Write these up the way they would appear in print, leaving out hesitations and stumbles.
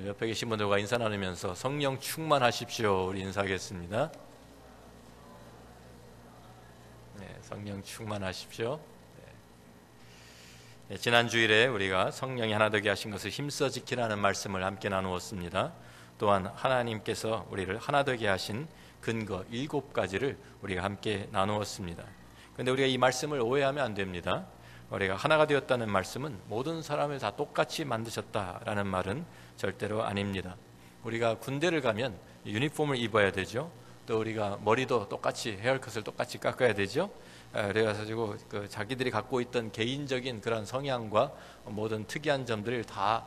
옆에 계신 분들과 인사 나누면서 성령 충만하십시오. 우리 인사하겠습니다. 네, 성령 충만하십시오. 네, 지난 주일에 우리가 성령이 하나 되게 하신 것을 힘써 지키라는 말씀을 함께 나누었습니다. 또한 하나님께서 우리를 하나 되게 하신 근거 7가지를 우리가 함께 나누었습니다. 그런데 우리가 이 말씀을 오해하면 안 됩니다. 우리가 하나가 되었다는 말씀은 모든 사람을 다 똑같이 만드셨다라는 말은 절대로 아닙니다. 우리가 군대를 가면 유니폼을 입어야 되죠. 또 우리가 머리도 똑같이 헤어컷을 똑같이 깎아야 되죠. 그래가지고 자기들이 갖고 있던 개인적인 그런 성향과 모든 특이한 점들을 다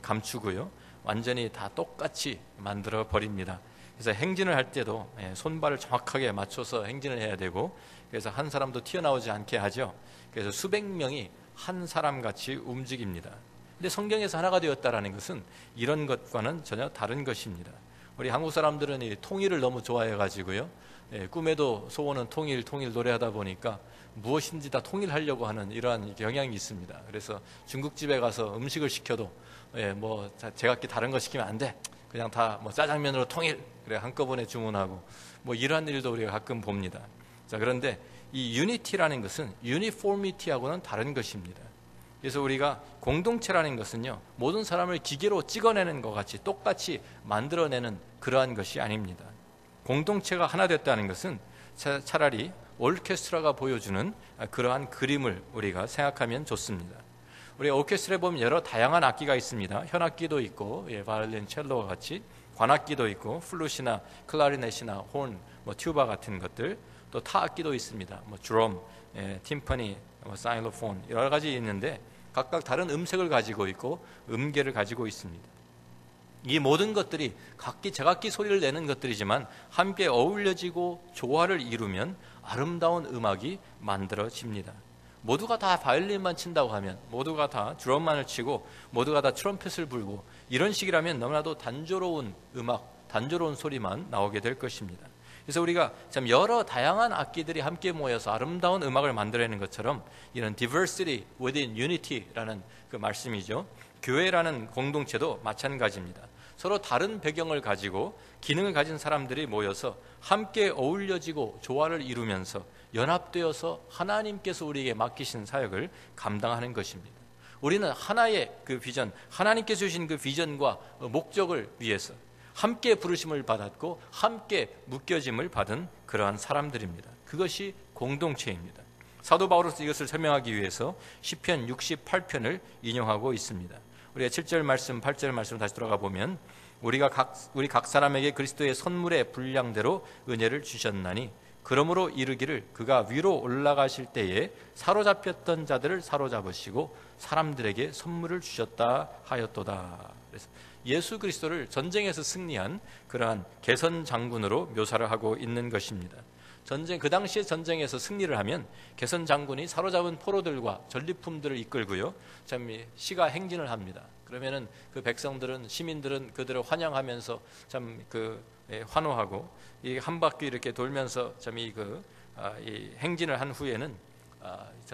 감추고요, 완전히 다 똑같이 만들어 버립니다. 그래서 행진을 할 때도 손발을 정확하게 맞춰서 행진을 해야 되고, 그래서 한 사람도 튀어나오지 않게 하죠. 그래서 수백 명이 한 사람 같이 움직입니다. 근데 성경에서 하나가 되었다라는 것은 이런 것과는 전혀 다른 것입니다. 우리 한국 사람들은 이 통일을 너무 좋아해 가지고요, 꿈에도 소원은 통일 노래하다 보니까 무엇인지 다 통일하려고 하는 이러한 경향이 있습니다. 그래서 중국집에 가서 음식을 시켜도 뭐 제각기 다른 거 시키면 안 돼, 그냥 다 뭐 짜장면으로 통일, 그래 한꺼번에 주문하고 뭐 이러한 일도 우리가 가끔 봅니다. 자, 그런데 이 유니티라는 것은 유니포미티하고는 다른 것입니다. 그래서 우리가 공동체라는 것은요, 모든 사람을 기계로 찍어내는 것 같이 똑같이 만들어내는 그러한 것이 아닙니다. 공동체가 하나 됐다는 것은 차라리 오케스트라가 보여주는 그러한 그림을 우리가 생각하면 좋습니다. 우리 오케스트라에 보면 여러 다양한 악기가 있습니다. 현악기도 있고, 바이올린, 첼로와 같이 관악기도 있고, 플룻이나 클라리넷이나 혼, 튜바 같은 것들, 또 타악기도 있습니다. 드럼, 팀파니, 사일로폰, 여러 가지 있는데 각각 다른 음색을 가지고 있고 음계를 가지고 있습니다. 이 모든 것들이 각기 제각기 소리를 내는 것들이지만 함께 어울려지고 조화를 이루면 아름다운 음악이 만들어집니다. 모두가 다 바이올린만 친다고 하면, 모두가 다 드럼만을 치고 모두가 다 트럼펫을 불고 이런 식이라면 너무나도 단조로운 음악, 단조로운 소리만 나오게 될 것입니다. 그래서 우리가 참 여러 다양한 악기들이 함께 모여서 아름다운 음악을 만들어내는 것처럼 이런 diversity within unity라는 그 말씀이죠. 교회라는 공동체도 마찬가지입니다. 서로 다른 배경을 가지고 기능을 가진 사람들이 모여서 함께 어울려지고 조화를 이루면서 연합되어서 하나님께서 우리에게 맡기신 사역을 감당하는 것입니다. 우리는 하나의 그 비전, 하나님께서 주신 그 비전과 목적을 위해서 함께 부르심을 받았고 함께 묶여짐을 받은 그러한 사람들입니다. 그것이 공동체입니다. 사도 바울은 이것을 설명하기 위해서 시편 68편을 인용하고 있습니다. 우리가 7절 말씀, 8절 말씀을 다시 돌아가 보면 우리 각 사람에게 그리스도의 선물의 분량대로 은혜를 주셨나니 그러므로 이르기를 그가 위로 올라가실 때에 사로잡혔던 자들을 사로잡으시고 사람들에게 선물을 주셨다 하였도다. 그래서 예수 그리스도를 전쟁에서 승리한 그러한 개선 장군으로 묘사를 하고 있는 것입니다. 그 당시에 전쟁에서 승리를 하면 개선 장군이 사로잡은 포로들과 전리품들을 이끌고요, 참 시가 행진을 합니다. 그러면은 그 백성들은, 시민들은 그들을 환영하면서 참 환호하고 이 한 바퀴 이렇게 돌면서 참 이 행진을 한 후에는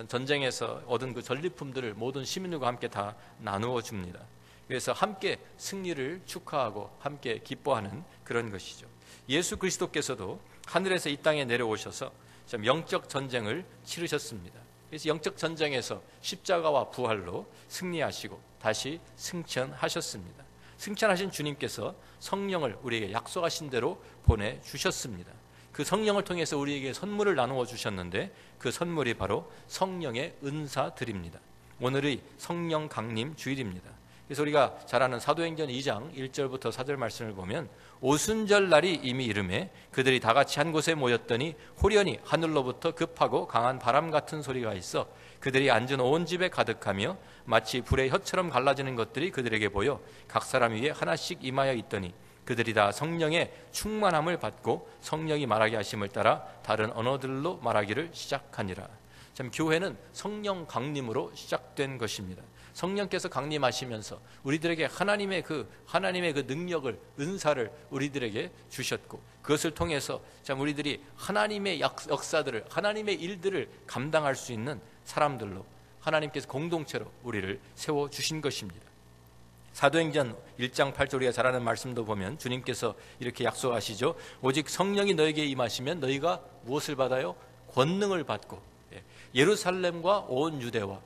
전쟁에서 얻은 그 전리품들을 모든 시민들과 함께 다 나누어 줍니다. 그래서 함께 승리를 축하하고 함께 기뻐하는 그런 것이죠. 예수 그리스도께서도 하늘에서 이 땅에 내려오셔서 참 영적 전쟁을 치르셨습니다. 그래서 영적 전쟁에서 십자가와 부활로 승리하시고 다시 승천하셨습니다. 승천하신 주님께서 성령을 우리에게 약속하신 대로 보내주셨습니다. 그 성령을 통해서 우리에게 선물을 나누어 주셨는데 그 선물이 바로 성령의 은사들입니다. 오늘의 성령 강림 주일입니다. 그래서 우리가 잘 아는 사도행전 2장 1절부터 4절 말씀을 보면 오순절 날이 이미 이르매 그들이 다 같이 한 곳에 모였더니 호련히 하늘로부터 급하고 강한 바람 같은 소리가 있어 그들이 앉은 온 집에 가득하며 마치 불의 혀처럼 갈라지는 것들이 그들에게 보여 각 사람 위에 하나씩 임하여 있더니 그들이 다 성령의 충만함을 받고 성령이 말하게 하심을 따라 다른 언어들로 말하기를 시작하니라. 참 교회는 성령 강림으로 시작된 것입니다. 성령께서 강림하시면서 우리들에게 하나님의 그 능력을, 은사를 우리들에게 주셨고 그것을 통해서 참 우리들이 하나님의 역사들을, 하나님의 일들을 감당할 수 있는 사람들로 하나님께서 공동체로 우리를 세워주신 것입니다. 사도행전 1장 8절 우리가 잘 아는 말씀도 보면 주님께서 이렇게 약속하시죠. 오직 성령이 너에게 임하시면 너희가 무엇을 받아요? 권능을 받고 예루살렘과 온 유대와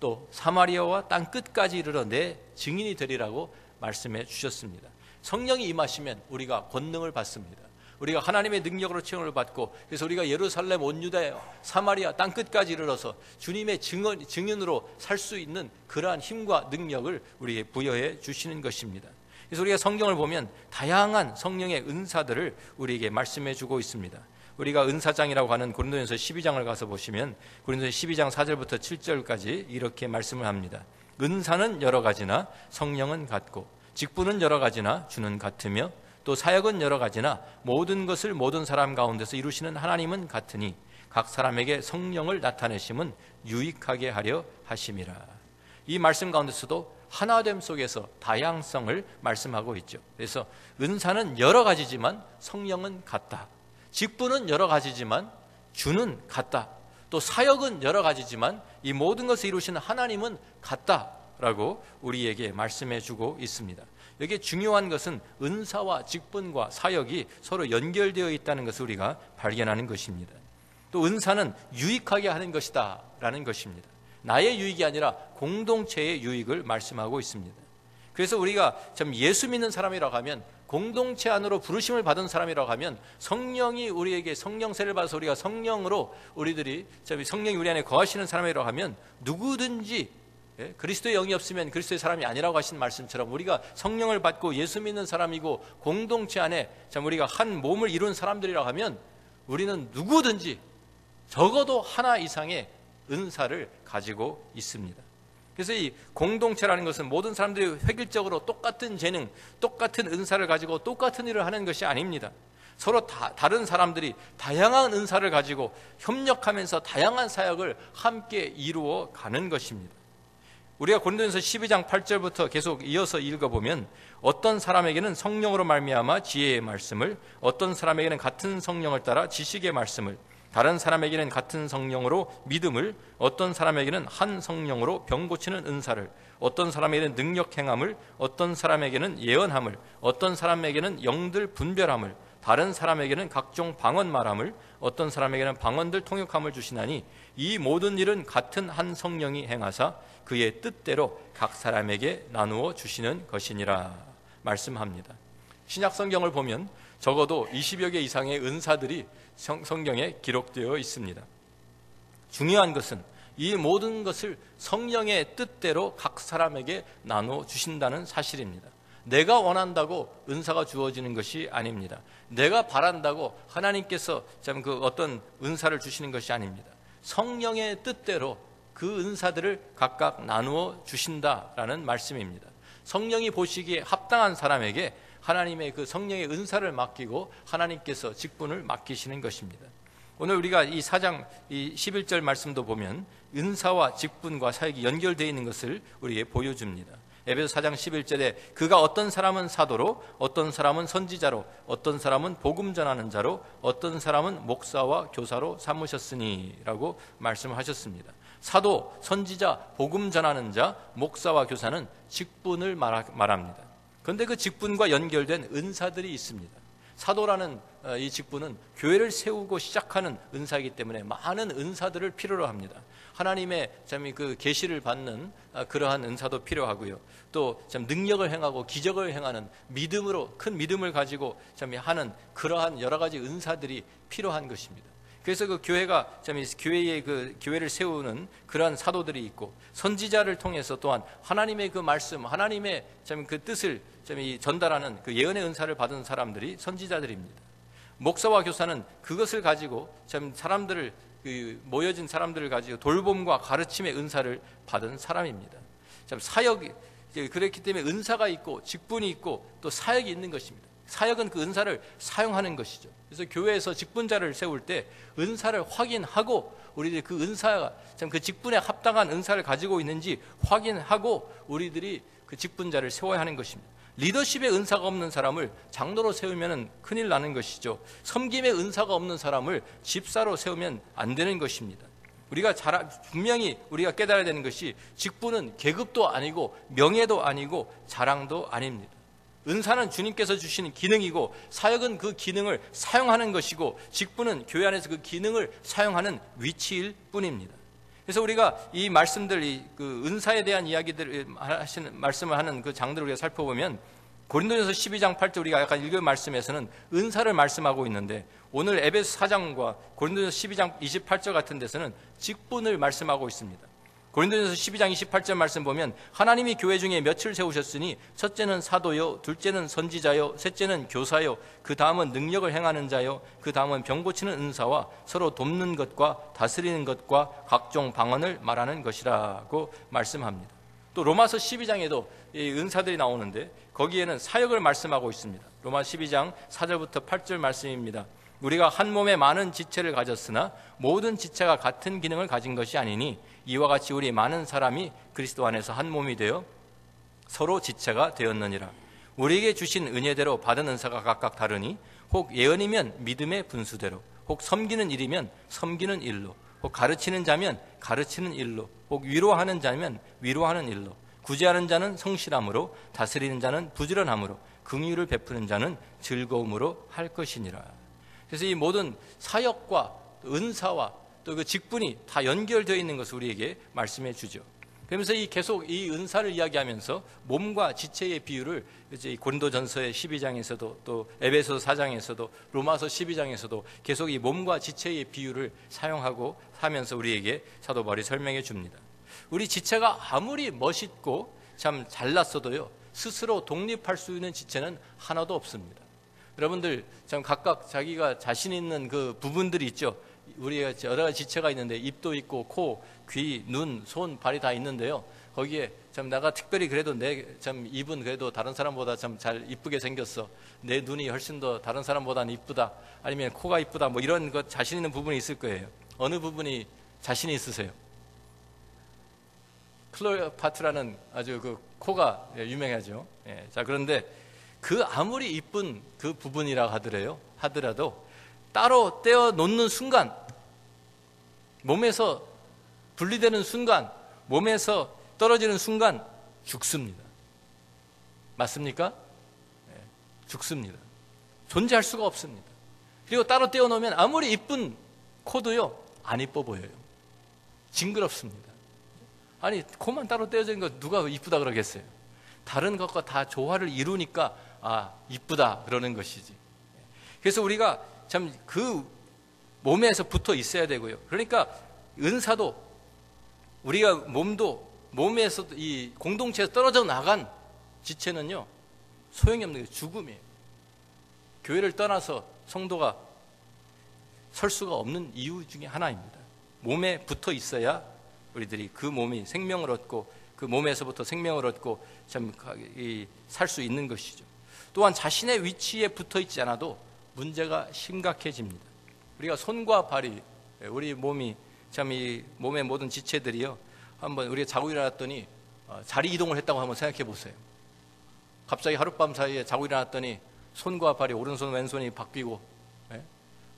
또 사마리아와 땅 끝까지 이르러 내 증인이 되리라고 말씀해 주셨습니다. 성령이 임하시면 우리가 권능을 받습니다. 우리가 하나님의 능력으로 체험을 받고, 그래서 우리가 예루살렘, 온 유대, 사마리아 땅 끝까지 이르러서 주님의 증인으로 살 수 있는 그러한 힘과 능력을 우리에게 부여해 주시는 것입니다. 그래서 우리가 성경을 보면 다양한 성령의 은사들을 우리에게 말씀해 주고 있습니다. 우리가 은사장이라고 하는 고린도전서 12장을 가서 보시면 고린도전서 12장 4절부터 7절까지 이렇게 말씀을 합니다. 은사는 여러 가지나 성령은 같고, 직분은 여러 가지나 주는 같으며, 또 사역은 여러 가지나 모든 것을 모든 사람 가운데서 이루시는 하나님은 같으니 각 사람에게 성령을 나타내심은 유익하게 하려 하심이라. 이 말씀 가운데서도 하나됨 속에서 다양성을 말씀하고 있죠. 그래서 은사는 여러 가지지만 성령은 같다. 직분은 여러 가지지만 주는 같다. 또 사역은 여러 가지지만 이 모든 것을 이루시는 하나님은 같다라고 우리에게 말씀해 주고 있습니다. 여기에 중요한 것은 은사와 직분과 사역이 서로 연결되어 있다는 것을 우리가 발견하는 것입니다. 또 은사는 유익하게 하는 것이다 라는 것입니다. 나의 유익이 아니라 공동체의 유익을 말씀하고 있습니다. 그래서 우리가 참 예수 믿는 사람이라고 하면, 공동체 안으로 부르심을 받은 사람이라고 하면, 성령이 우리에게 성령세를 받아서 우리가 성령으로 우리들이 성령이 우리 안에 거하시는 사람이라고 하면 누구든지 그리스도의 영이 없으면 그리스도의 사람이 아니라고 하신 말씀처럼 우리가 성령을 받고 예수 믿는 사람이고 공동체 안에 참 우리가 한 몸을 이룬 사람들이라고 하면 우리는 누구든지 적어도 하나 이상의 은사를 가지고 있습니다. 그래서 이 공동체라는 것은 모든 사람들이 획일적으로 똑같은 재능, 똑같은 은사를 가지고 똑같은 일을 하는 것이 아닙니다. 서로 다른 사람들이 다양한 은사를 가지고 협력하면서 다양한 사역을 함께 이루어 가는 것입니다. 우리가 고린도전서 12장 8절부터 계속 이어서 읽어보면 어떤 사람에게는 성령으로 말미암아 지혜의 말씀을, 어떤 사람에게는 같은 성령을 따라 지식의 말씀을, 다른 사람에게는 같은 성령으로 믿음을, 어떤 사람에게는 한 성령으로 병 고치는 은사를, 어떤 사람에게는 능력 행함을, 어떤 사람에게는 예언함을, 어떤 사람에게는 영들 분별함을, 다른 사람에게는 각종 방언 말함을, 어떤 사람에게는 방언들 통역함을 주시나니 이 모든 일은 같은 한 성령이 행하사 그의 뜻대로 각 사람에게 나누어 주시는 것이니라 말씀합니다. 신약 성경을 보면 적어도 20여 개 이상의 은사들이 성경에 기록되어 있습니다. 중요한 것은 이 모든 것을 성령의 뜻대로 각 사람에게 나누어 주신다는 사실입니다. 내가 원한다고 은사가 주어지는 것이 아닙니다. 내가 바란다고 하나님께서 참 그 어떤 은사를 주시는 것이 아닙니다. 성령의 뜻대로 그 은사들을 각각 나누어 주신다라는 말씀입니다. 성령이 보시기에 합당한 사람에게 하나님의 그 성령의 은사를 맡기고 하나님께서 직분을 맡기시는 것입니다. 오늘 우리가 이 4장 11절 말씀도 보면 은사와 직분과 사역이 연결되어 있는 것을 우리에게 보여줍니다. 에베소 4장 11절에 그가 어떤 사람은 사도로, 어떤 사람은 선지자로, 어떤 사람은 복음 전하는 자로, 어떤 사람은 목사와 교사로 삼으셨으니 라고 말씀하셨습니다. 사도, 선지자, 복음 전하는 자, 목사와 교사는 직분을 말합니다. 그런데 그 직분과 연결된 은사들이 있습니다. 사도라는 이 직분은 교회를 세우고 시작하는 은사이기 때문에 많은 은사들을 필요로 합니다. 하나님의 참 그 계시를 받는 그러한 은사도 필요하고요. 또 참 능력을 행하고 기적을 행하는 믿음으로 큰 믿음을 가지고 참 하는 그러한 여러 가지 은사들이 필요한 것입니다. 그래서 그 교회가 참 교회의 그 교회를 세우는 그러한 사도들이 있고, 선지자를 통해서 또한 하나님의 그 말씀, 하나님의 참 그 뜻을 참 전달하는 그 예언의 은사를 받은 사람들이 선지자들입니다. 목사와 교사는 그것을 가지고 참 사람들을 그 모여진 사람들을 가지고 돌봄과 가르침의 은사를 받은 사람입니다. 참 사역이 그렇기 때문에 은사가 있고 직분이 있고 또 사역이 있는 것입니다. 사역은 그 은사를 사용하는 것이죠. 그래서 교회에서 직분자를 세울 때 은사를 확인하고 우리들이 그 은사가 참 그 직분에 합당한 은사를 가지고 있는지 확인하고 우리들이 그 직분자를 세워야 하는 것입니다. 리더십의 은사가 없는 사람을 장로로 세우면 큰일 나는 것이죠. 섬김의 은사가 없는 사람을 집사로 세우면 안 되는 것입니다. 우리가 분명히 우리가 깨달아야 되는 것이 직분은 계급도 아니고 명예도 아니고 자랑도 아닙니다. 은사는 주님께서 주시는 기능이고 사역은 그 기능을 사용하는 것이고 직분은 교회 안에서 그 기능을 사용하는 위치일 뿐입니다. 그래서 우리가 이 말씀들, 그 은사에 대한 이야기들을 말씀을 하는 그 장들을 우리가 살펴보면 고린도전서 12장 8절 우리가 약간 읽은 말씀에서는 은사를 말씀하고 있는데 오늘 에베소 4장과 고린도전서 12장 28절 같은 데서는 직분을 말씀하고 있습니다. 고린도전서 12장 28절 말씀 보면 하나님이 교회 중에 몇을 세우셨으니 첫째는 사도요, 둘째는 선지자요, 셋째는 교사요, 그 다음은 능력을 행하는 자요, 그 다음은 병 고치는 은사와 서로 돕는 것과 다스리는 것과 각종 방언을 말하는 것이라고 말씀합니다. 또 로마서 12장에도 이 은사들이 나오는데 거기에는 사역을 말씀하고 있습니다. 로마 12장 4절부터 8절 말씀입니다. 우리가 한 몸에 많은 지체를 가졌으나 모든 지체가 같은 기능을 가진 것이 아니니 이와 같이 우리 많은 사람이 그리스도 안에서 한 몸이 되어 서로 지체가 되었느니라. 우리에게 주신 은혜대로 받은 은사가 각각 다르니 혹 예언이면 믿음의 분수대로, 혹 섬기는 일이면 섬기는 일로, 혹 가르치는 자면 가르치는 일로, 혹 위로하는 자면 위로하는 일로, 구제하는 자는 성실함으로, 다스리는 자는 부지런함으로, 긍휼을 베푸는 자는 즐거움으로 할 것이니라. 그래서 이 모든 사역과 은사와 또 그 직분이 다 연결되어 있는 것을 우리에게 말씀해 주죠. 그러면서 계속 이 은사를 이야기하면서 몸과 지체의 비유를 이제 고린도전서의 12장에서도 또 에베소 4장에서도 로마서 12장에서도 계속 이 몸과 지체의 비유를 사용하고 하면서 우리에게 사도 바울이 설명해 줍니다. 우리 지체가 아무리 멋있고 참 잘났어도요, 스스로 독립할 수 있는 지체는 하나도 없습니다. 여러분들 참 각각 자기가 자신 있는 그 부분들이 있죠. 우리가 여러 가지 지체가 있는데 입도 있고 코, 귀, 눈, 손, 발이 다 있는데요. 거기에 참 내가 특별히 그래도 내 참 입은 그래도 다른 사람보다 참 잘 이쁘게 생겼어. 내 눈이 훨씬 더 다른 사람보다는 이쁘다. 아니면 코가 이쁘다. 뭐 이런 것 자신 있는 부분이 있을 거예요. 어느 부분이 자신이 있으세요? 클레오파트라는 아주 그 코가 유명하죠. 예. 자, 그런데 그 아무리 이쁜 그 부분이라 하더라도 따로 떼어 놓는 순간, 몸에서 분리되는 순간, 몸에서 떨어지는 순간 죽습니다. 맞습니까? 네, 죽습니다. 존재할 수가 없습니다. 그리고 따로 떼어 놓으면 아무리 이쁜 코도요, 안 이뻐 보여요. 징그럽습니다. 아니, 코만 따로 떼어진 거 누가 이쁘다 그러겠어요? 다른 것과 다 조화를 이루니까 아, 이쁘다 그러는 것이지. 그래서 우리가 참 그 몸에서 붙어 있어야 되고요. 그러니까 은사도 우리가 몸에서 이 공동체에서 떨어져 나간 지체는요, 소용이 없는 게 죽음이에요. 교회를 떠나서 성도가 설 수가 없는 이유 중에 하나입니다. 몸에 붙어 있어야 우리들이 그 몸이 생명을 얻고 그 몸에서부터 생명을 얻고 참 살 수 있는 것이죠. 또한 자신의 위치에 붙어 있지 않아도 문제가 심각해집니다. 우리가 손과 발이, 우리 몸이 참 이 몸의 모든 지체들이요, 한번 우리가 자고 일어났더니 자리 이동을 했다고 한번 생각해 보세요. 갑자기 하룻밤 사이에 자고 일어났더니 손과 발이, 오른손 왼손이 바뀌고,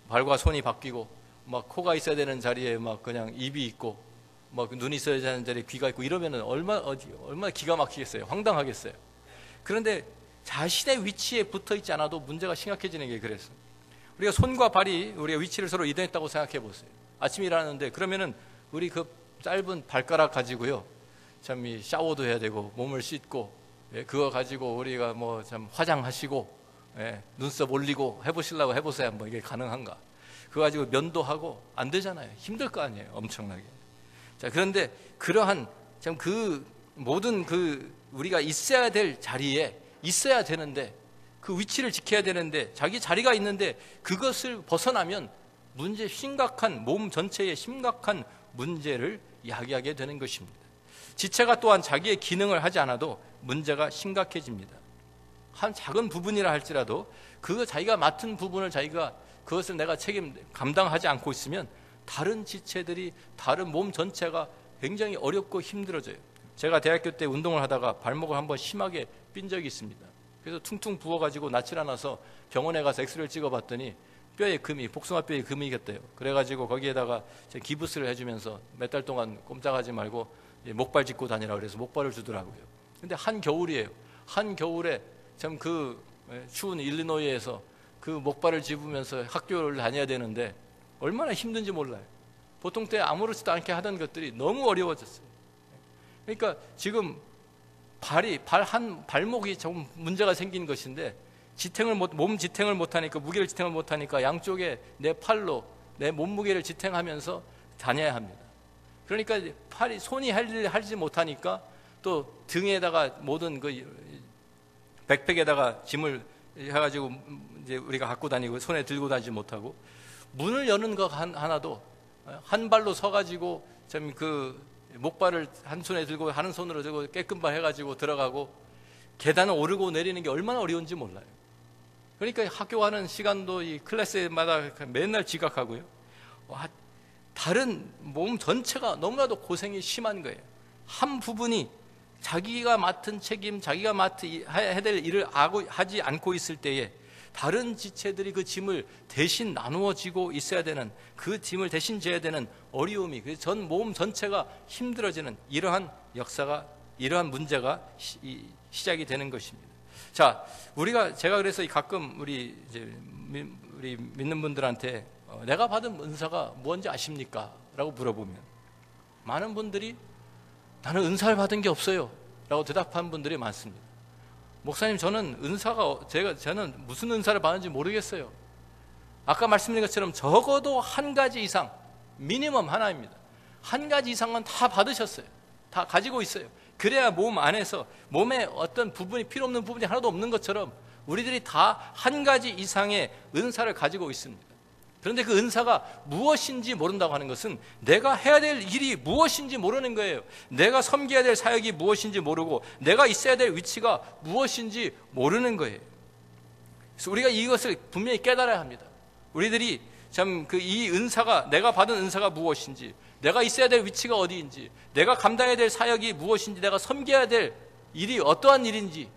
발과 손이 바뀌고, 막 코가 있어야 되는 자리에 막 그냥 입이 있고, 막 눈이 있어야 되는 자리에 귀가 있고, 이러면은 얼마나 기가 막히겠어요. 황당하겠어요. 그런데 자신의 위치에 붙어 있지 않아도 문제가 심각해지는 게 그래서 우리가 손과 발이 우리가 위치를 서로 이동했다고 생각해 보세요. 아침에 일어나는데 그러면은 우리 그 짧은 발가락 가지고요, 참 이 샤워도 해야 되고 몸을 씻고, 그거 가지고 우리가 뭐 참 화장하시고, 눈썹 올리고 해보시려고 해보세요. 한번 이게 가능한가? 그거 가지고 면도 하고 안 되잖아요. 힘들 거 아니에요. 엄청나게. 자, 그런데 그러한 참 그 모든 그 우리가 있어야 될 자리에 있어야 되는데, 그 위치를 지켜야 되는데 자기 자리가 있는데 그것을 벗어나면 심각한 몸 전체에 심각한 문제를 야기하게 되는 것입니다. 지체가 또한 자기의 기능을 하지 않아도 문제가 심각해집니다. 한 작은 부분이라 할지라도 그 자기가 맡은 부분을 그것을 내가 감당하지 않고 있으면 다른 지체들이, 다른 몸 전체가 굉장히 어렵고 힘들어져요. 제가 대학교 때 운동을 하다가 발목을 한번 심하게 삔 적이 있습니다. 그래서 퉁퉁 부어가지고 낯이 나서 병원에 가서 엑스레이를 찍어봤더니 뼈에 금이, 복숭아 뼈에 금이 있겠대요. 그래가지고 거기에다가 기부스를 해주면서 몇 달 동안 꼼짝하지 말고 목발 짚고 다니라 그래서 목발을 주더라고요. 근데 한겨울이에요. 한겨울에 참 그 추운 일리노이에서 그 목발을 짚으면서 학교를 다녀야 되는데 얼마나 힘든지 몰라요. 보통 때 아무렇지도 않게 하던 것들이 너무 어려워졌어요. 그러니까 지금 발목이 좀 문제가 생긴 것인데 몸 지탱을 못하니까, 무게를 지탱을 못하니까 양쪽에 내 팔로 내 몸무게를 지탱하면서 다녀야 합니다. 그러니까 손이 할 일을 하지 못하니까 또 등에다가 모든 그 백팩에다가 짐을 해가지고 이제 우리가 갖고 다니고 손에 들고 다니지 못하고, 문을 여는 거 하나도 한 발로 서가지고 참 그 목발을 한 손에 들고 한 손으로 들고 깨끗발 해가지고 들어가고, 계단을 오르고 내리는 게 얼마나 어려운지 몰라요. 그러니까 학교 가는 시간도 이 클래스마다 맨날 지각하고요. 다른 몸 전체가 너무나도 고생이 심한 거예요. 한 부분이 자기가 맡은 책임, 자기가 해야 될 일을 하지 않고 있을 때에 다른 지체들이 그 짐을 대신 나누어지고 있어야 되는, 그 짐을 대신 져야 되는 어려움이, 그래서 몸 전체가 힘들어지는 이러한 역사가, 이러한 문제가 시작이 되는 것입니다. 자, 제가 그래서 가끔 우리 믿는 분들한테 내가 받은 은사가 뭔지 아십니까? 라고 물어보면 많은 분들이 나는 은사를 받은 게 없어요 라고 대답한 분들이 많습니다. 목사님, 저는 저는 무슨 은사를 받는지 모르겠어요. 아까 말씀드린 것처럼 적어도 한 가지 이상, 미니멈 하나입니다. 한 가지 이상은 다 받으셨어요. 다 가지고 있어요. 그래야 몸 안에서, 몸에 어떤 부분이, 필요 없는 부분이 하나도 없는 것처럼 우리들이 다 한 가지 이상의 은사를 가지고 있습니다. 그런데 그 은사가 무엇인지 모른다고 하는 것은 내가 해야 될 일이 무엇인지 모르는 거예요. 내가 섬겨야 될 사역이 무엇인지 모르고 내가 있어야 될 위치가 무엇인지 모르는 거예요. 그래서 우리가 이것을 분명히 깨달아야 합니다. 우리들이 참 이 은사가, 내가 받은 은사가 무엇인지, 내가 있어야 될 위치가 어디인지, 내가 감당해야 될 사역이 무엇인지, 내가 섬겨야 될 일이 어떠한 일인지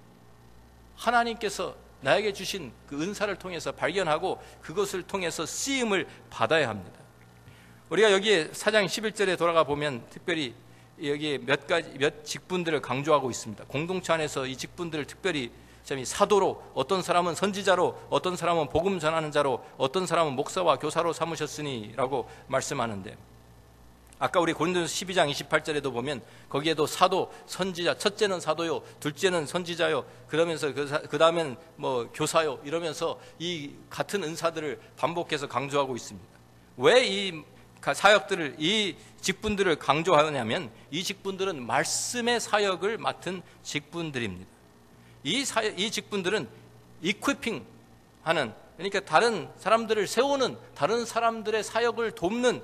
하나님께서 나에게 주신 그 은사를 통해서 발견하고 그것을 통해서 쓰임을 받아야 합니다. 우리가 여기에 4장 11절에 돌아가 보면 특별히 여기에 몇 직분들을 강조하고 있습니다. 공동체 안에서 이 직분들을 특별히 사도로, 어떤 사람은 선지자로, 어떤 사람은 복음 전하는 자로, 어떤 사람은 목사와 교사로 삼으셨으니 라고 말씀하는데, 아까 우리 고린도전서 12장 28절에도 보면 거기에도 사도, 선지자, 첫째는 사도요, 둘째는 선지자요, 그러면서 그 다음엔 뭐 교사요, 이러면서 이 같은 은사들을 반복해서 강조하고 있습니다. 왜 이 사역들을, 이 직분들을 강조하느냐면 이 직분들은 말씀의 사역을 맡은 직분들입니다. 이 직분들은 이퀴핑 하는, 그러니까 다른 사람들을 세우는, 다른 사람들의 사역을 돕는,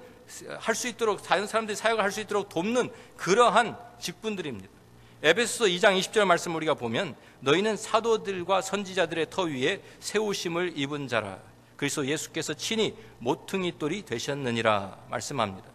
할 수 있도록, 다른 사람들이 사역을 할 수 있도록 돕는 그러한 직분들입니다. 에베소서 2장 20절 말씀 우리가 보면 너희는 사도들과 선지자들의 터 위에 세우심을 입은 자라, 그리스도 예수께서 친히 모퉁이 돌이 되셨느니라 말씀합니다.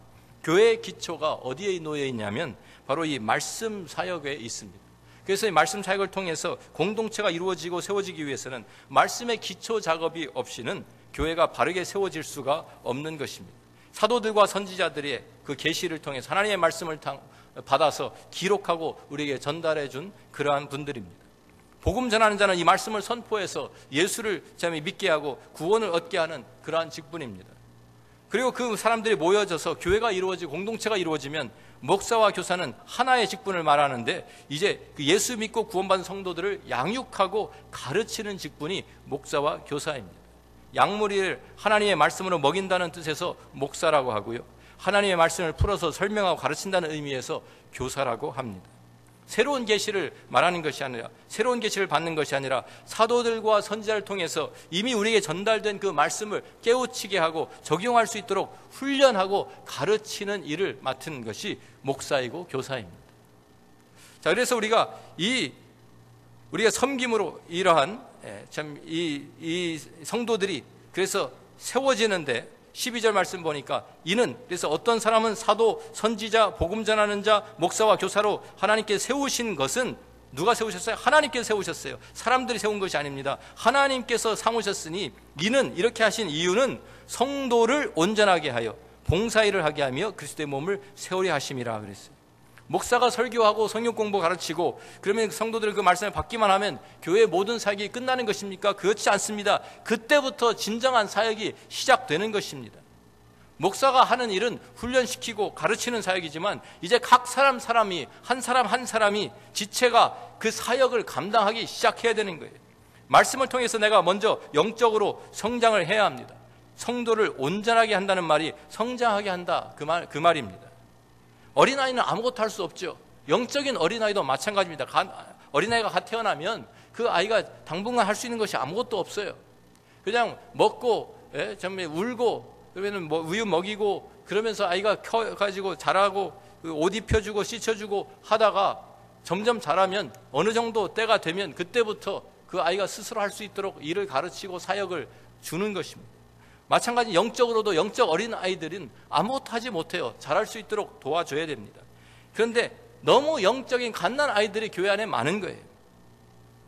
교회의 기초가 어디에 놓여 있냐면 바로 이 말씀 사역에 있습니다. 그래서 이 말씀 사역을 통해서 공동체가 이루어지고 세워지기 위해서는 말씀의 기초 작업이 없이는 교회가 바르게 세워질 수가 없는 것입니다. 사도들과 선지자들의 그 계시를 통해서 하나님의 말씀을 받아서 기록하고 우리에게 전달해 준 그러한 분들입니다. 복음 전하는 자는 이 말씀을 선포해서 예수를 믿게 하고 구원을 얻게 하는 그러한 직분입니다. 그리고 그 사람들이 모여져서 교회가 이루어지고 공동체가 이루어지면 목사와 교사는 하나의 직분을 말하는데, 이제 그 예수 믿고 구원받은 성도들을 양육하고 가르치는 직분이 목사와 교사입니다. 양무리를 하나님의 말씀으로 먹인다는 뜻에서 목사라고 하고요, 하나님의 말씀을 풀어서 설명하고 가르친다는 의미에서 교사라고 합니다. 새로운 계시를 말하는 것이 아니라, 새로운 계시를 받는 것이 아니라 사도들과 선지자를 통해서 이미 우리에게 전달된 그 말씀을 깨우치게 하고 적용할 수 있도록 훈련하고 가르치는 일을 맡은 것이 목사이고 교사입니다. 자, 그래서 우리가 섬김으로 이러한 이 성도들이 그래서 세워지는데, 12절 말씀 보니까 이는, 그래서 어떤 사람은 사도, 선지자, 복음 전하는 자, 목사와 교사로 하나님께 세우신 것은 누가 세우셨어요? 하나님께서 세우셨어요. 사람들이 세운 것이 아닙니다. 하나님께서 삼으셨으니 이는 이렇게 하신 이유는 성도를 온전하게 하여 봉사일을 하게 하며 그리스도의 몸을 세우려 하심이라 그랬어요. 목사가 설교하고 성경 공부 가르치고 그러면 성도들 그 말씀을 받기만 하면 교회의 모든 사역이 끝나는 것입니까? 그렇지 않습니다. 그때부터 진정한 사역이 시작되는 것입니다. 목사가 하는 일은 훈련시키고 가르치는 사역이지만 이제 각 사람이 한 사람이 지체가 그 사역을 감당하기 시작해야 되는 거예요. 말씀을 통해서 내가 먼저 영적으로 성장을 해야 합니다. 성도를 온전하게 한다는 말이 성장하게 한다 그 말입니다. 어린아이는 아무것도 할 수 없죠. 영적인 어린아이도 마찬가지입니다. 어린아이가 갓 태어나면 그 아이가 당분간 할 수 있는 것이 아무것도 없어요. 그냥 먹고 울고 그러면 뭐 우유 먹이고 그러면서 아이가 커가지고 자라고 옷 입혀주고 씻혀주고 하다가 점점 자라면 어느 정도 때가 되면 그때부터 그 아이가 스스로 할 수 있도록 일을 가르치고 사역을 주는 것입니다. 마찬가지 영적으로도 영적 어린 아이들은 아무것도 하지 못해요. 잘할 수 있도록 도와줘야 됩니다. 그런데 너무 영적인 갓난 아이들이 교회 안에 많은 거예요.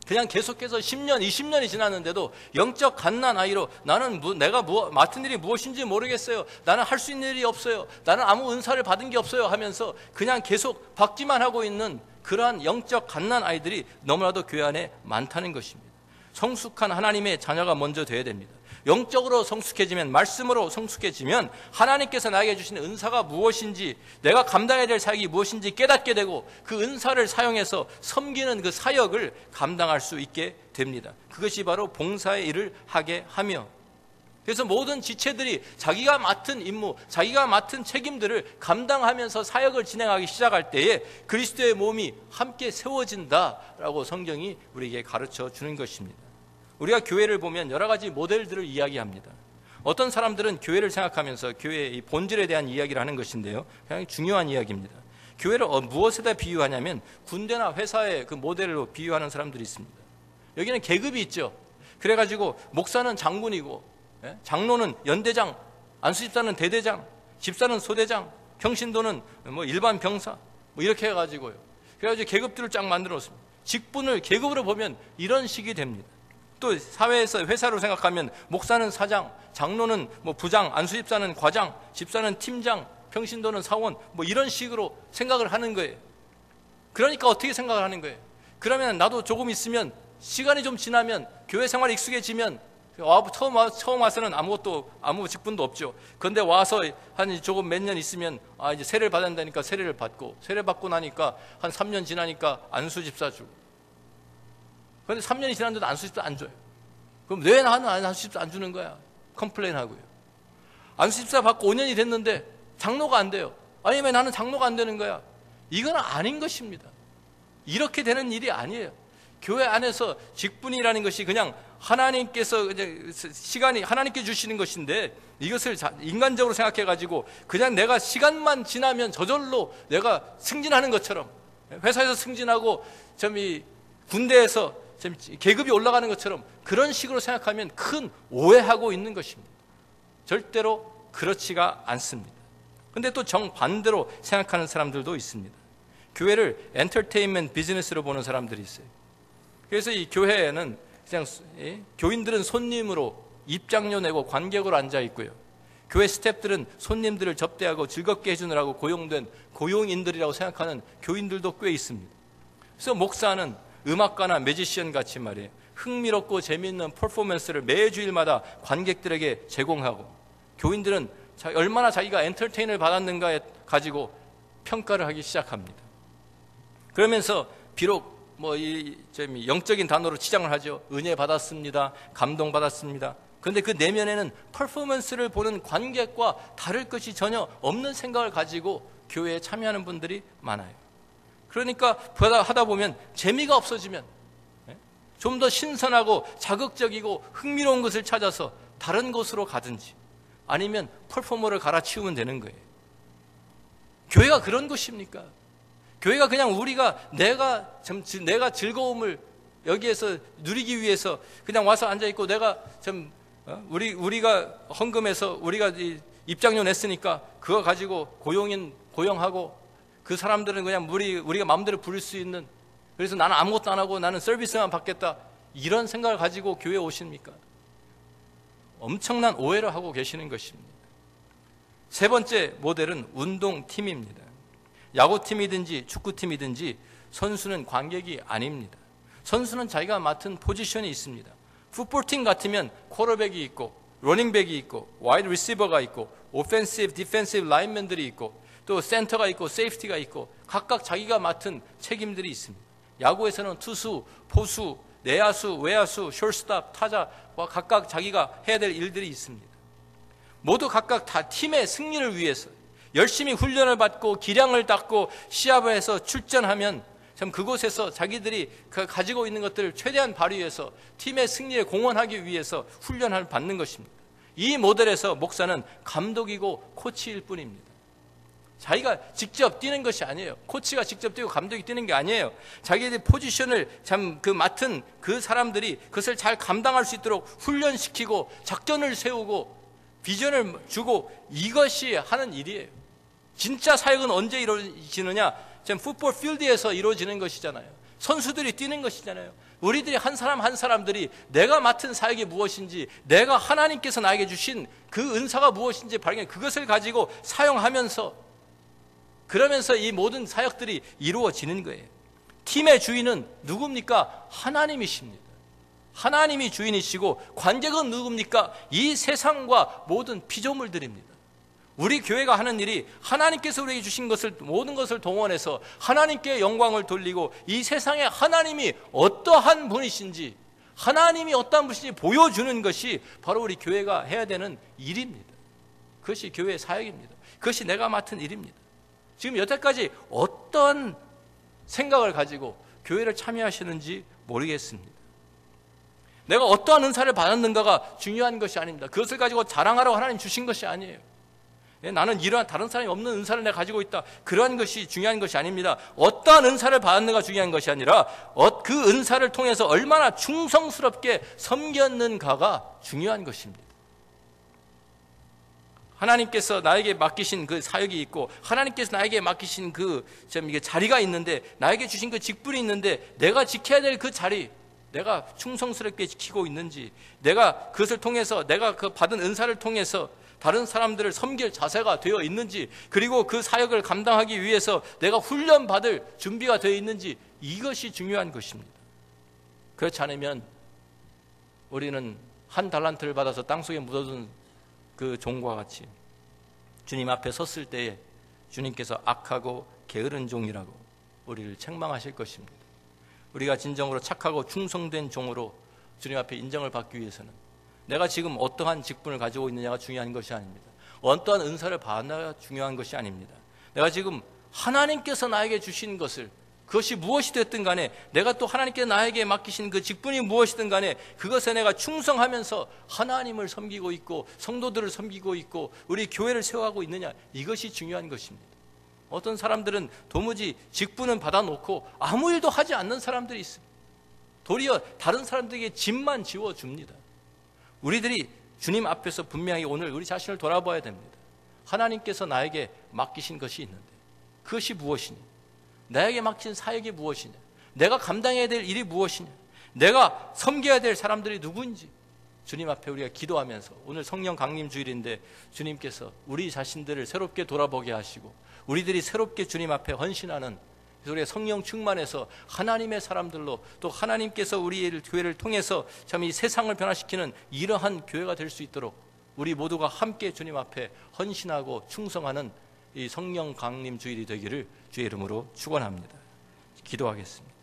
그냥 계속해서 10년, 20년이 지났는데도 영적 갓난 아이로 나는 내가 맡은 일이 무엇인지 모르겠어요. 나는 할 수 있는 일이 없어요. 나는 아무 은사를 받은 게 없어요 하면서 그냥 계속 받기만 하고 있는 그러한 영적 갓난 아이들이 너무나도 교회 안에 많다는 것입니다. 성숙한 하나님의 자녀가 먼저 되어야 됩니다. 영적으로 성숙해지면, 말씀으로 성숙해지면 하나님께서 나에게 주시는 은사가 무엇인지, 내가 감당해야 될 사역이 무엇인지 깨닫게 되고 그 은사를 사용해서 섬기는 그 사역을 감당할 수 있게 됩니다. 그것이 바로 봉사의 일을 하게 하며, 그래서 모든 지체들이 자기가 맡은 임무, 자기가 맡은 책임들을 감당하면서 사역을 진행하기 시작할 때에 그리스도의 몸이 함께 세워진다라고 성경이 우리에게 가르쳐 주는 것입니다. 우리가 교회를 보면 여러 가지 모델들을 이야기합니다. 어떤 사람들은 교회를 생각하면서 교회의 본질에 대한 이야기를 하는 것인데요, 굉장히 중요한 이야기입니다. 교회를 무엇에다 비유하냐면 군대나 회사의 그 모델로 비유하는 사람들이 있습니다. 여기는 계급이 있죠. 그래가지고 목사는 장군이고, 장로는 연대장, 안수집사는 대대장, 집사는 소대장, 평신도는 뭐 일반 병사, 뭐 이렇게 해가지고요. 그래가지고 계급들을 쫙 만들었습니다. 직분을 계급으로 보면 이런 식이 됩니다. 또 사회에서 회사로 생각하면 목사는 사장, 장로는 뭐 부장, 안수집사는 과장, 집사는 팀장, 평신도는 사원, 뭐 이런 식으로 생각을 하는 거예요. 그러니까 어떻게 생각을 하는 거예요? 그러면 나도 조금 있으면, 시간이 좀 지나면, 교회 생활이 익숙해지면, 처음 와서는 아무 직분도 없죠. 그런데 와서 한 조금 몇 년 있으면 이제 세례를 받아야 된다니까 세례를 받고, 세례 받고 나니까 한 3년 지나니까 안수집사 주고. 그런데 3년이 지났는데도 안수집사 안 줘요. 그럼 왜 나는 안수집사 안 주는 거야? 컴플레인 하고요. 안수집사 받고 5년이 됐는데 장로가 안 돼요. 아니 왜 나는 장로가 안 되는 거야? 이건 아닌 것입니다. 이렇게 되는 일이 아니에요. 교회 안에서 직분이라는 것이 그냥 하나님께서 시간이 하나님께 주시는 것인데, 이것을 인간적으로 생각해 가지고 그냥 내가 시간만 지나면 저절로 내가 승진하는 것처럼, 회사에서 승진하고 군대에서 계급이 올라가는 것처럼 그런 식으로 생각하면 큰 오해하고 있는 것입니다. 절대로 그렇지가 않습니다. 그런데 또 정반대로 생각하는 사람들도 있습니다. 교회를 엔터테인먼트 비즈니스로 보는 사람들이 있어요. 그래서 이 교회에는 그냥 교인들은 손님으로 입장료 내고 관객으로 앉아 있고요, 교회 스태프들은 손님들을 접대하고 즐겁게 해주느라고 고용된 고용인들이라고 생각하는 교인들도 꽤 있습니다. 그래서 목사는 음악가나 매지션 같이 말이에요, 흥미롭고 재미있는 퍼포먼스를 매주일마다 관객들에게 제공하고, 교인들은 얼마나 자기가 엔터테인을 받았는가에 가지고 평가를 하기 시작합니다. 그러면서 비록 영적인 단어로 치장을 하죠. 은혜 받았습니다, 감동 받았습니다. 그런데 그 내면에는 퍼포먼스를 보는 관객과 다를 것이 전혀 없는 생각을 가지고 교회에 참여하는 분들이 많아요. 그러니까 하다 보면 재미가 없어지면 좀 더 신선하고 자극적이고 흥미로운 것을 찾아서 다른 곳으로 가든지, 아니면 퍼포머를 갈아치우면 되는 거예요. 교회가 그런 곳입니까? 교회가 그냥 내가 즐거움을 여기에서 누리기 위해서 그냥 와서 앉아있고, 내가 우리가 헌금해서 우리가 입장료 냈으니까 그거 가지고 고용하고 그 사람들은 그냥 우리가 마음대로 부릴 수 있는 그래서 나는 아무것도 안 하고 나는 서비스만 받겠다, 이런 생각을 가지고 교회에 오십니까? 엄청난 오해를 하고 계시는 것입니다. 세 번째 모델은 운동팀입니다. 야구팀이든지 축구팀이든지 선수는 관객이 아닙니다. 선수는 자기가 맡은 포지션이 있습니다. 풋볼팀 같으면 쿼터백이 있고 러닝백이 있고 와이드 리시버가 있고 오펜시브, 디펜시브 라인맨들이 있고 또 센터가 있고 세이프티가 있고 각각 자기가 맡은 책임들이 있습니다. 야구에서는 투수, 포수, 내야수, 외야수, 숏스톱, 타자와 각각 자기가 해야 될 일들이 있습니다. 모두 각각 다 팀의 승리를 위해서 열심히 훈련을 받고 기량을 닦고 시합을 해서 출전하면 참 그곳에서 자기들이 가지고 있는 것들을 최대한 발휘해서 팀의 승리에 공헌하기 위해서 훈련을 받는 것입니다. 이 모델에서 목사는 감독이고 코치일 뿐입니다. 자기가 직접 뛰는 것이 아니에요. 코치가 직접 뛰고 감독이 뛰는 게 아니에요. 자기들의 포지션을 참 맡은 그 사람들이 그것을 잘 감당할 수 있도록 훈련시키고 작전을 세우고 비전을 주고, 이것이 하는 일이에요. 진짜 사역은 언제 이루어지느냐? 지금 풋볼 필드에서 이루어지는 것이잖아요. 선수들이 뛰는 것이잖아요. 우리들이 한 사람 한 사람들이 내가 맡은 사역이 무엇인지, 내가 하나님께서 나에게 주신 그 은사가 무엇인지 발견해 그것을 가지고 사용하면서, 그러면서 이 모든 사역들이 이루어지는 거예요. 팀의 주인은 누굽니까? 하나님이십니다. 하나님이 주인이시고 관객은 누굽니까? 이 세상과 모든 피조물들입니다. 우리 교회가 하는 일이 하나님께서 우리에게 주신 것을, 모든 것을 동원해서 하나님께 영광을 돌리고 이 세상에 하나님이 어떠한 분이신지, 하나님이 어떠한 분이신지 보여주는 것이 바로 우리 교회가 해야 되는 일입니다. 그것이 교회의 사역입니다. 그것이 내가 맡은 일입니다. 지금 여태까지 어떤 생각을 가지고 교회를 참여하시는지 모르겠습니다. 내가 어떠한 은사를 받았는가가 중요한 것이 아닙니다. 그것을 가지고 자랑하라고 하나님 주신 것이 아니에요. 나는 이러한 다른 사람이 없는 은사를 내가 가지고 있다, 그러한 것이 중요한 것이 아닙니다. 어떠한 은사를 받았는가 중요한 것이 아니라 그 은사를 통해서 얼마나 충성스럽게 섬겼는가가 중요한 것입니다. 하나님께서 나에게 맡기신 그 사역이 있고, 하나님께서 나에게 맡기신 그 자리가 있는데, 나에게 주신 그 직분이 있는데, 내가 지켜야 될 그 자리, 내가 충성스럽게 지키고 있는지, 내가 그것을 통해서, 내가 그 받은 은사를 통해서 다른 사람들을 섬길 자세가 되어 있는지, 그리고 그 사역을 감당하기 위해서 내가 훈련받을 준비가 되어 있는지, 이것이 중요한 것입니다. 그렇지 않으면 우리는 한 달란트를 받아서 땅속에 묻어둔 그 종과 같이 주님 앞에 섰을 때에 주님께서 악하고 게으른 종이라고 우리를 책망하실 것입니다. 우리가 진정으로 착하고 충성된 종으로 주님 앞에 인정을 받기 위해서는 내가 지금 어떠한 직분을 가지고 있느냐가 중요한 것이 아닙니다. 어떠한 은사를 받느냐가 중요한 것이 아닙니다. 내가 지금 하나님께서 나에게 주신 것을, 그것이 무엇이 됐든 간에, 내가 또 하나님께서 나에게 맡기신 그 직분이 무엇이든 간에 그것에 내가 충성하면서 하나님을 섬기고 있고 성도들을 섬기고 있고 우리 교회를 세워가고 있느냐, 이것이 중요한 것입니다. 어떤 사람들은 도무지 직분은 받아놓고 아무 일도 하지 않는 사람들이 있습니다. 도리어 다른 사람들에게 짐만 지워줍니다. 우리들이 주님 앞에서 분명히 오늘 우리 자신을 돌아봐야 됩니다. 하나님께서 나에게 맡기신 것이 있는데 그것이 무엇이냐, 나에게 맡긴 사역이 무엇이냐, 내가 감당해야 될 일이 무엇이냐, 내가 섬겨야 될 사람들이 누구인지 주님 앞에 우리가 기도하면서, 오늘 성령 강림 주일인데 주님께서 우리 자신들을 새롭게 돌아보게 하시고 우리들이 새롭게 주님 앞에 헌신하는, 우리가 성령 충만해서 하나님의 사람들로, 또 하나님께서 우리 교회를 통해서 참 이 세상을 변화시키는 이러한 교회가 될 수 있도록 우리 모두가 함께 주님 앞에 헌신하고 충성하는 이 성령 강림 주일이 되기를 주의 이름으로 축원합니다. 기도하겠습니다.